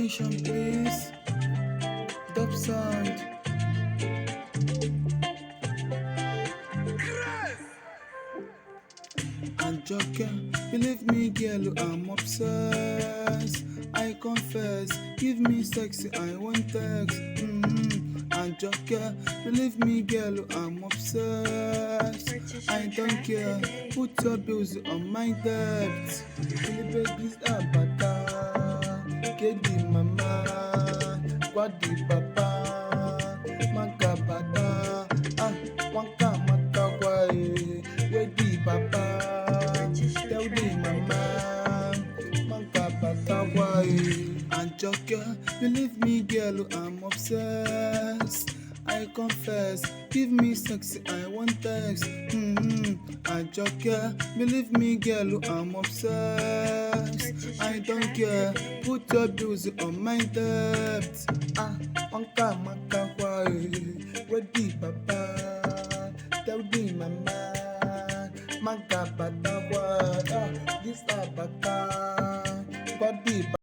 Permission, please. Dub sound. And Joker, believe me, girl, I'm obsessed. I confess, give me sexy, I want text. And Joker, believe me, girl, I'm obsessed. I don't care, put your bills on my debt. Really babies are bata, get the mama, what the papa, magabata, wanka maka wai, where the papa. Tell the mama, magabata wai. And Joker, believe me, girl, I'm obsessed. I confess, give me sexy, I want text. And Joker, believe me, girl, I'm obsessed. I don't care, put your bills on my debt. Wanka maka wai, ready papa, tell the mama, magabata wai. This abata, body.